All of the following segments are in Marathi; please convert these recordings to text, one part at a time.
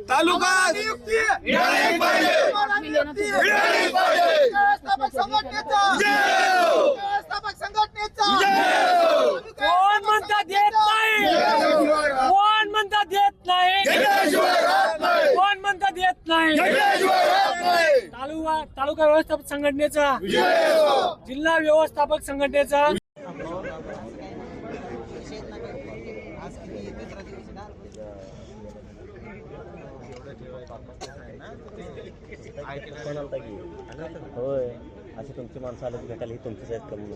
तालुका कोण म्हणता देत नाही, कोण म्हणता देत नाही, कोण म्हणता देत नाही. तालुका व्यवस्थापक संघटनेचा, जिल्हा व्यवस्थापक संघटनेचा होय, अशी तुमची माणसं आलं भेटायला ही तुमचीच आहेत कमी.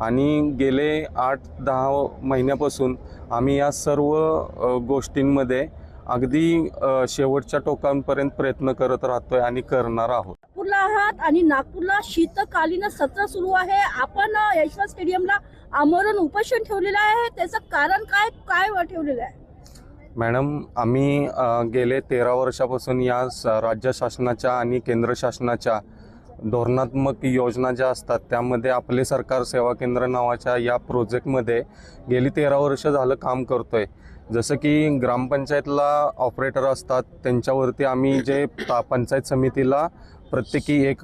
आणि गेले 8-10 महिन्यापासून आम्ही या सर्व गोष्टींमध्ये अगदी शेवटच्या टोकांपर्यंत प्रयत्न करत राहतोय आणि करणार आहोत. नागपूरला आहात आणि नागपूरला शीतकालीन सत्र सुरू आहे. आपण यशवंत स्टेडियमला आमरण उपोषण ठेवलेलं आहे, त्याचं कारण काय ठेवलेलं आहे? मॅडम, आम्ही गेले 13 वर्षापासून या राज्य शासनाच्या आणि केंद्र शासनाच्या धोरणात्मक योजना ज्या असतात त्यामध्ये आपले सरकार सेवा केंद्र नावाच्या या प्रोजेक्टमध्ये गेली 13 वर्ष झालं काम करतोय. जसं की ग्रामपंचायतला ऑपरेटर असतात, त्यांच्यावरती आम्ही जे पंचायत समितीला प्रत्येकी एक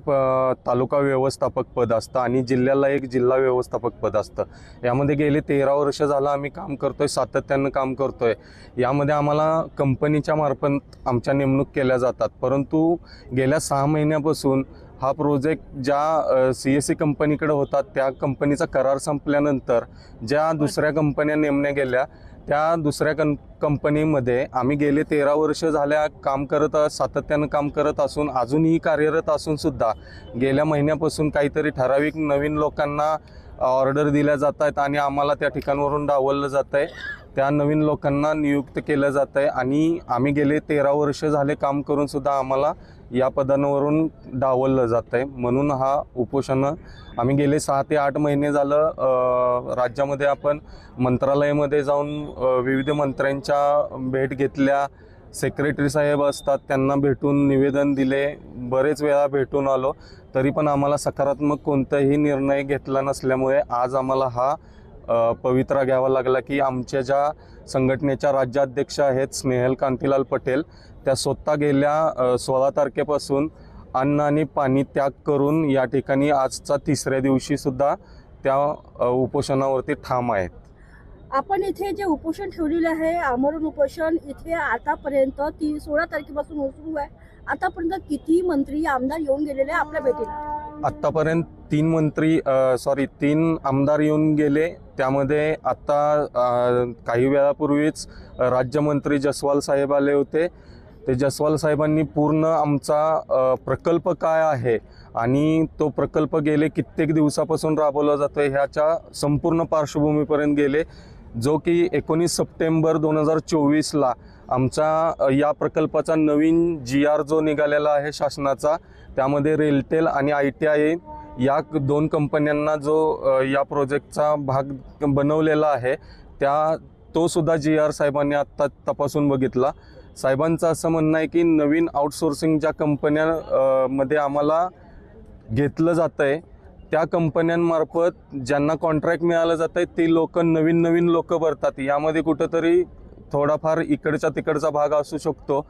तालुका व्यवस्थापक पद असतं आणि जिल्ह्याला एक जिल्हा व्यवस्थापक पद असतं. यामध्ये गेले 13 वर्ष झालं आम्ही काम करतोय, सातत्यानं काम करतोय. यामध्ये आम्हाला कंपनीच्या मार्फत आमच्या नेमणूक केल्या जातात, परंतु गेल्या 6 महिन्यापासून हा प्रोजेक्ट ज्या CSE कंपनीकडे होता त्या कंपनीचा करार संपल्यानंतर ज्या दुसऱ्या कंपन्या नेमल्या गेल्या त्या दुसऱ्या कंपनीमध्ये आम्ही गेले 13 वर्ष झाल्या सातत्यानं काम करत असून अजूनही कार्यरत असून सुद्धा गेल्या महिन्यापासून काहीतरी ठराविक नवीन लोकांना ऑर्डर दिल्या जात आहेत आणि आम्हाला त्या ठिकाणावरून डावललं जात आहे. त्या नवीन लोकांना नियुक्त केलं जात आहे आणि आम्ही गेले 13 वर्ष झाले काम करून सुद्धा आम्हाला या पदांवरून डावललं जात आहे. म्हणून हा उपोषण आम्ही गेले 6 ते 8 महिने झालं राज्यामध्ये आपण मंत्रालयामध्ये जाऊन विविध मंत्र्यांच्या भेट घेतल्या. सेक्रेटरी साहेब असतात त्यांना भेटून निवेदन दिले, बरेच वेळा भेटून आलो, तरी पण आम्हाला सकारात्मक कोणताही निर्णय घेतला नसल्यामुळे आज आम्हाला हा पवित्रा घ्यावा लागला की आमच्या ज्या संघटनेच्या राज्याध्यक्ष आहेत स्नेहल कांतीलाल पटेल, त्या स्वतः गेल्या 16 तारखेपासून अन्न आणि पाणी त्याग करून या ठिकाणी आजचा 3ऱ्या दिवशी सुद्धा त्या उपोषणावरती ठाम आहेत. आपण इथे जे उपोषण ठेवलेलं आहे, आमरण उपोषण, इथे आतापर्यंत 16 तारखेपासून सुरू आहे. आतापर्यंत किती मंत्री आमदार येऊन गेलेले आपल्या भेटीला? आत्तापर्यंत 3 आमदार येऊन गेले. त्यामध्ये आत्ता काही वेळापूर्वीच राज्यमंत्री जसवाल साहेब आले होते. ते जसवाल साहेबांनी पूर्ण आमचा प्रकल्प काय आहे आणि तो प्रकल्प गेले कित्येक दिवसापासून राबवला जातो ह्याच्या संपूर्ण पार्श्वभूमीपर्यंत गेले, जो की 19 सप्टेंबर 2024ला आमचा या प्रकल्पाचा नवीन GR जो निघालेला आहे शासनाचा, त्यामध्ये रेलटेल आणि ITI या 2 कंपन्यांना जो या प्रोजेक्टचा भाग बनवलेला आहे तो सुद्धा GR साहेबांनी आत्ता तपासून बघितला. साहेबांचं असं म्हणणं आहे की नवीन आउटसोर्सिंग ज्या कंपन्यांमध्ये आम्हाला घेतलं जातं आहे त्या कंपन्यांमार्फत ज्यांना कॉन्ट्रॅक्ट मिळालं जातं आहे ते लोक नवीन लोक भरतात. यामध्ये कुठंतरी थोडाफार इकडचा तिकडचा भाग असू शकतो.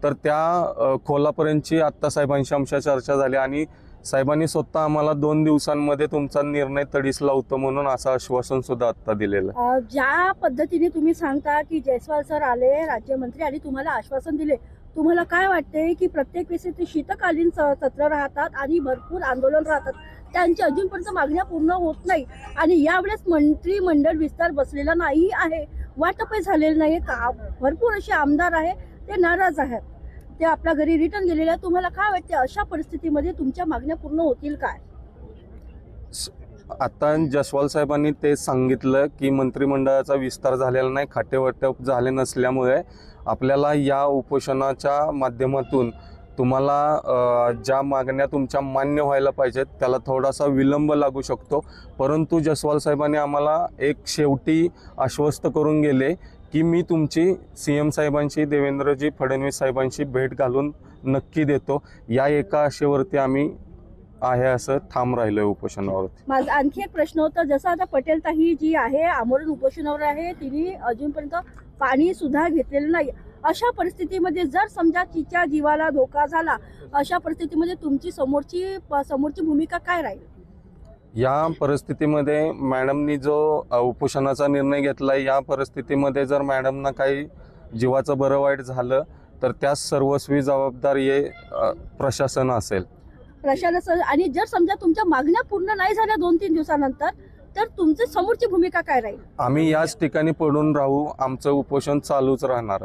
तर त्या खोलापर्यंतची आत्ता साहेबांशी आमच्या चर्चा झाली आणि साहेबांनी स्वतः आम्हाला 2 दिवसांमध्ये तुमचा निर्णय तडीस लावतो म्हणून असं आश्वासन सुद्धा आत्ता दिलेलं. ज्या पद्धतीने तुम्ही सांगता की जयस्वाल सर आले राज्यमंत्री आणि तुम्हाला आश्वासन दिले, तुम्हाला काय वाटते की प्रत्येक वेळेस ते शीतकालीन सत्र राहतात आणि भरपूर आंदोलन राहतात, त्यांची अजूनपर्यंत मागण्या पूर्ण होत नाही आणि यावेळेस मंत्रिमंडळ विस्तार बसलेला नाही आहे, वाटपही झालेलं नाही का? भरपूर असे आमदार आहे ते नाराज आहेत, ते आपल्या घरी रिटर्न गेलेले आहेत. तुम्हाला काय वाटते अशा परिस्थितीमध्ये तुमच्या मागण्या पूर्ण होतील काय? आता जसवाल साहेबांनी ते सांगितलं की मंत्रिमंडळाचा विस्तार झालेला नाही, खातेवाटप झाले नसल्यामुळे आपल्याला या उपोषणाच्या माध्यमातून तुम्हाला ज्या मागण्या तुमच्या मान्य व्हायला पाहिजेत त्याला थोडासा विलंब लागू शकतो. परंतु जसवाल साहेबांनी आम्हाला एक शेवटी आश्वस्त करून गेले की मी तुमची CM साहेबांशी, देवेंद्रजी फडणवीस साहेबांशी भेट घालून नक्की देतो. या एका आशेवरती आम्ही आहे असं ठाम राहिलोय उपोषणावरती. माझा आणखी एक प्रश्न होता, जसं आता पटेल ताई जी आहे आमरण उपोषणावर आहे, तिने अजूनपर्यंत पाणी सुद्धा घेतलेलं नाही. अशा परिस्थितीमध्ये जर समजा तिच्या जीवाला धोका झाला, अशा परिस्थितीमध्ये तुमची समोरची भूमिका काय राहील? या परिस्थितीमध्ये मॅडमनी जो उपोषणाचा निर्णय घेतला, या परिस्थितीमध्ये जर मॅडमना काही जीवाचं बरं वाईट झालं तर त्यास सर्वस्वी जबाबदार हे प्रशासन असेल. प्रशासन, आणि जर समजा तुमच्या मागण्या पूर्ण नाही झाल्या 2-3 दिवसानंतर, तर तुमची समोरची भूमिका काय राहील? आम्ही याच ठिकाणी पडून राहू, आमचं उपोषण चालूच राहणार आहे.